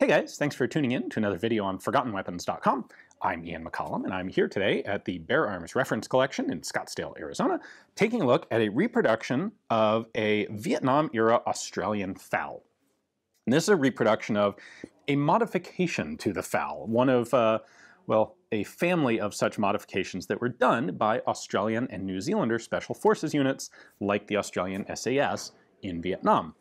Hey guys, thanks for tuning in to another video on ForgottenWeapons.com. I'm Ian McCollum, and I'm here today at the Bear Arms Reference Collection in Scottsdale, Arizona, taking a look at a reproduction of a Vietnam-era Australian FAL. And this is a reproduction of a modification to the FAL, one of, well, a family of such modifications that were done by Australian and New Zealander Special Forces units like the Australian SAS in Vietnam.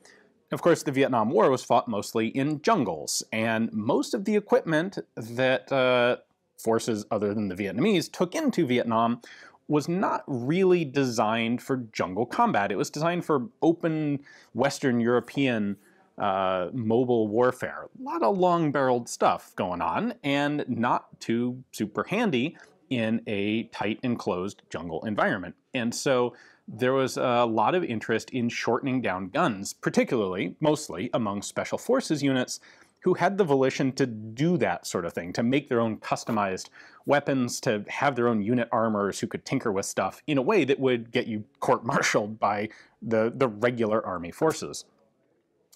Of course, the Vietnam War was fought mostly in jungles, and most of the equipment that forces other than the Vietnamese took into Vietnam was not really designed for jungle combat. It was designed for open Western European mobile warfare. A lot of long-barreled stuff going on, and not too super handy in a tight enclosed jungle environment. And so there was a lot of interest in shortening down guns, particularly, mostly, among Special Forces units who had the volition to do that sort of thing, to make their own customized weapons, to have their own unit armors who could tinker with stuff in a way that would get you court-martialed by the regular army forces.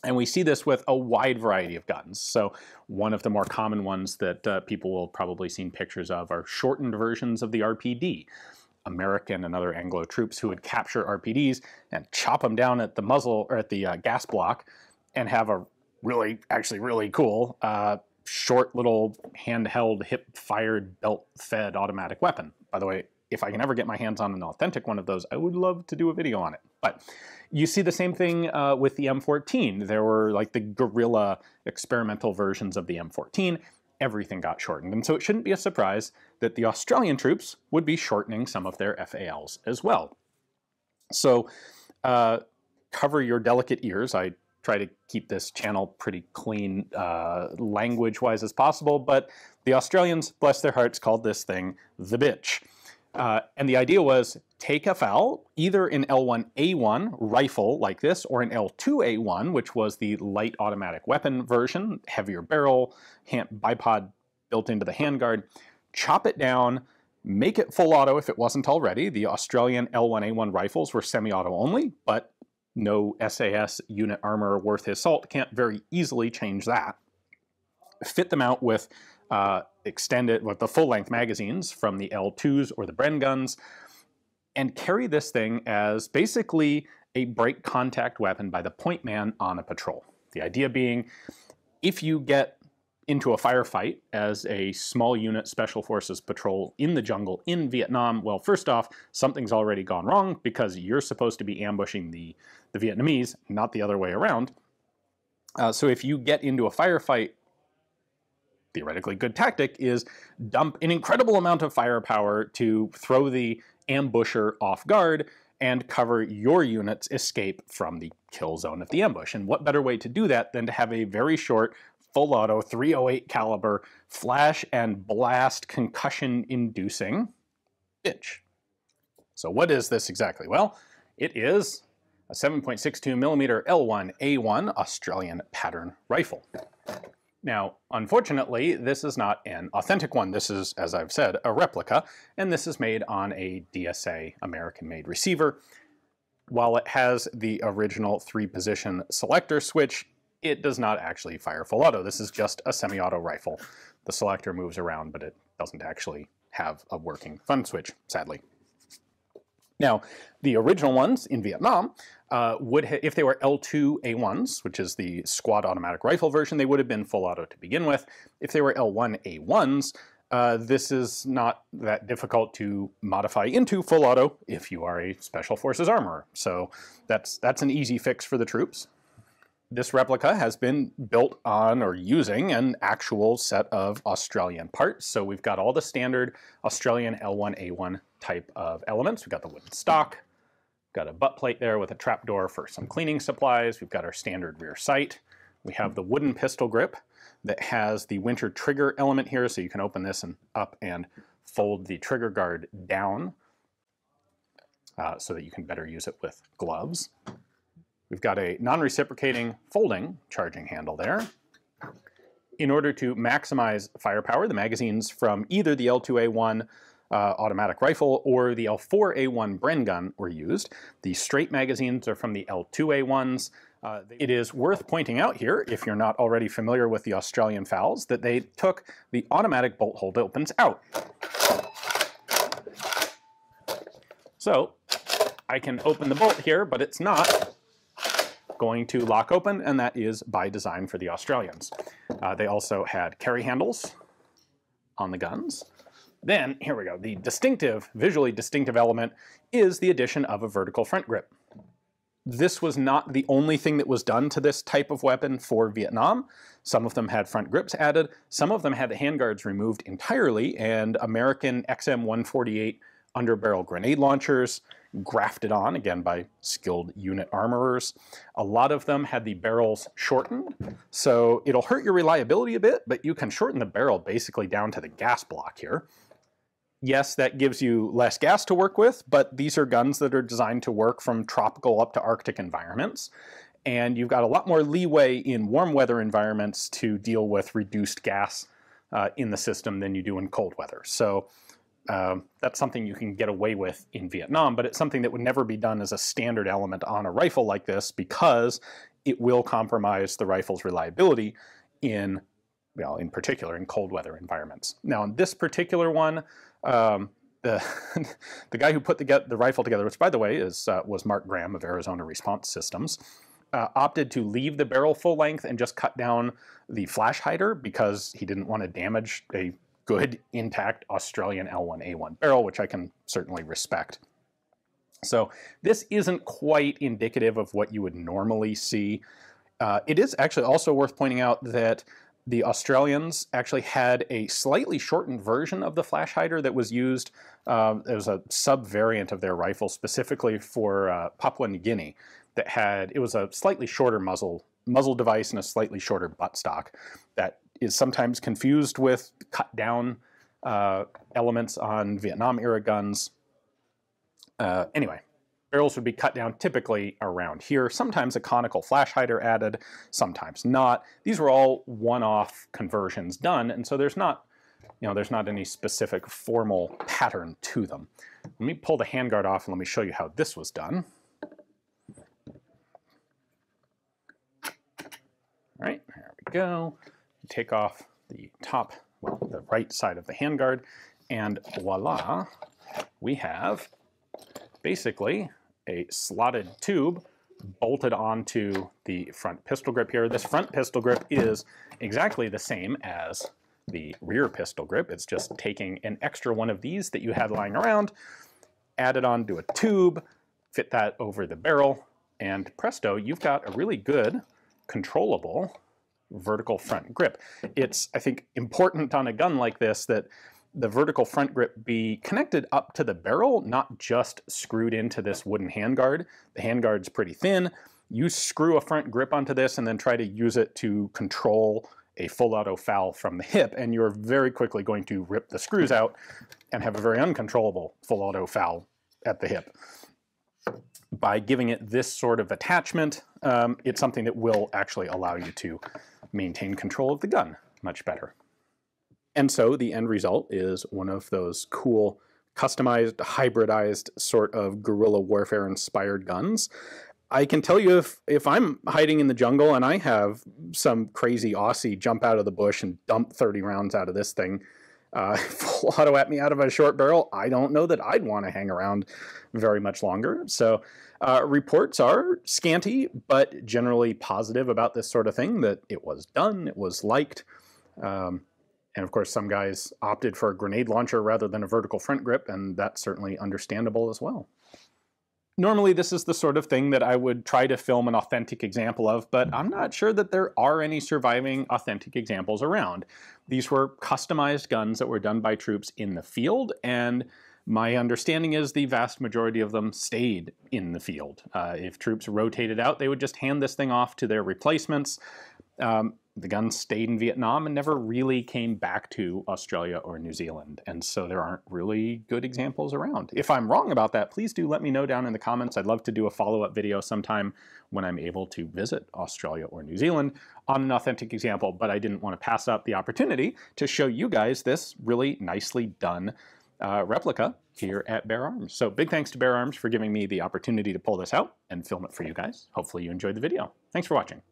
And we see this with a wide variety of guns. So one of the more common ones that people will probably seen pictures of are shortened versions of the RPD. American and other Anglo troops who would capture RPDs and chop them down at the muzzle or at the gas block and have a actually really cool short little handheld hip-fired belt-fed automatic weapon. By the way, if I can ever get my hands on an authentic one of those, I would love to do a video on it. But you see the same thing with the M14. There were like the guerrilla experimental versions of the M14. Everything got shortened. And so it shouldn't be a surprise that the Australian troops would be shortening some of their FALs as well. So cover your delicate ears. I try to keep this channel pretty clean language-wise as possible, but the Australians, bless their hearts, called this thing the bitch. And the idea was take a FAL, either an L1A1 rifle like this, or an L2A1, which was the light automatic weapon version, heavier barrel, bipod built into the handguard, chop it down, make it full auto if it wasn't already. The Australian L1A1 rifles were semi-auto only, but no SAS unit armor worth his salt can't very easily change that. Fit them out with extended with the full-length magazines from the L2s or the Bren guns, and carry this thing as basically a break contact weapon by the point man on a patrol. The idea being, if you get into a firefight as a small unit Special Forces patrol in the jungle in Vietnam, well, first off, something's already gone wrong because you're supposed to be ambushing the Vietnamese, not the other way around. So if you get into a firefight, theoretically good tactic is dump an incredible amount of firepower to throw the ambusher off guard and cover your unit's escape from the kill zone of the ambush. And what better way to do that than to have a very short, full auto 308 caliber flash and blast concussion-inducing bitch. So what is this exactly? Well, it is a 7.62 millimeter L1A1 Australian pattern rifle. Now, unfortunately, this is not an authentic one. This is, as I've said, a replica, and this is made on a DSA American-made receiver. While it has the original 3-position selector switch, it does not actually fire full auto. This is just a semi-auto rifle. The selector moves around, but it doesn't actually have a working fun switch, sadly. Now, the original ones in Vietnam if they were L2A1s, which is the squad automatic rifle version, they would have been full auto to begin with. If they were L1A1s, this is not that difficult to modify into full auto if you are a Special Forces armorer. So that's an easy fix for the troops. This replica has been built on or using an actual set of Australian parts. So we've got all the standard Australian L1A1 type of elements. We've got the wooden stock, got a butt plate there with a trapdoor for some cleaning supplies. We've got our standard rear sight. We have the wooden pistol grip that has the winter trigger element here, so you can open this and up and fold the trigger guard down so that you can better use it with gloves. We've got a non-reciprocating folding charging handle there. In order to maximize firepower, the magazines from either the L2A1 automatic rifle or the L4A1 Bren gun were used. The straight magazines are from the L2A1s. It is worth pointing out here, if you're not already familiar with the Australian FALs, that they took the automatic bolt hold opens out. So I can open the bolt here, but it's not going to lock open, and that is by design for the Australians. They also had carry handles on the guns. Then, here we go, the distinctive, visually distinctive element is the addition of a vertical front grip. This was not the only thing that was done to this type of weapon for Vietnam. Some of them had front grips added, some of them had the handguards removed entirely, and American XM-148 underbarrel grenade launchers grafted on, again by skilled unit armorers. A lot of them had the barrels shortened, so it'll hurt your reliability a bit, but you can shorten the barrel basically down to the gas block here. Yes, that gives you less gas to work with, but these are guns that are designed to work from tropical up to Arctic environments, and you've got a lot more leeway in warm weather environments to deal with reduced gas in the system than you do in cold weather. So that's something you can get away with in Vietnam, but it's something that would never be done as a standard element on a rifle like this because it will compromise the rifle's reliability in, well, in particular in cold weather environments. Now, in this particular one, the guy who put the rifle together, which by the way was Mark Graham of Arizona Response Systems, opted to leave the barrel full length and just cut down the flash hider because he didn't want to damage a good, intact Australian L1A1 barrel, which I can certainly respect. So this isn't quite indicative of what you would normally see. It is actually also worth pointing out that the Australians actually had a slightly shortened version of the flash hider that was used. It was a sub-variant of their rifle specifically for Papua New Guinea it was a slightly shorter muzzle device and a slightly shorter buttstock that is sometimes confused with cut down elements on Vietnam-era guns. Anyway, barrels would be cut down typically around here. Sometimes a conical flash hider added, sometimes not. These were all one-off conversions done, and so there's not any specific formal pattern to them. Let me pull the handguard off and let me show you how this was done. All right, there we go. Take off the top, well, the right side of the handguard, and voila, we have basically a slotted tube bolted onto the front pistol grip here. This front pistol grip is exactly the same as the rear pistol grip. It's just taking an extra one of these that you had lying around, add it onto a tube, fit that over the barrel, and presto, you've got a really good, controllable vertical front grip. It's, I think, important on a gun like this that the vertical front grip be connected up to the barrel, not just screwed into this wooden handguard. The handguard's pretty thin. You screw a front grip onto this and then try to use it to control a full auto FAL from the hip, and you're very quickly going to rip the screws out and have a very uncontrollable full auto FAL at the hip. By giving it this sort of attachment, it's something that will actually allow you to maintain control of the gun much better. And so the end result is one of those cool, customized, hybridized sort of guerrilla warfare inspired guns. I can tell you if I'm hiding in the jungle and I have some crazy Aussie jump out of the bush and dump 30 rounds out of this thing, full auto at me out of a short barrel, I don't know that I'd want to hang around very much longer. So reports are scanty, but generally positive about this sort of thing, that it was done, it was liked. And of course, some guys opted for a grenade launcher rather than a vertical front grip, and that's certainly understandable as well. Normally, this is the sort of thing that I would try to film an authentic example of, but I'm not sure that there are any surviving authentic examples around. These were customized guns that were done by troops in the field, and my understanding is the vast majority of them stayed in the field. If troops rotated out, they would just hand this thing off to their replacements. The guns stayed in Vietnam and never really came back to Australia or New Zealand, and so there aren't really good examples around. If I'm wrong about that, please do let me know down in the comments. I'd love to do a follow-up video sometime when I'm able to visit Australia or New Zealand on an authentic example, but I didn't want to pass up the opportunity to show you guys this really nicely done replica here at Bear Arms. So big thanks to Bear Arms for giving me the opportunity to pull this out and film it for you guys. Hopefully you enjoyed the video. Thanks for watching.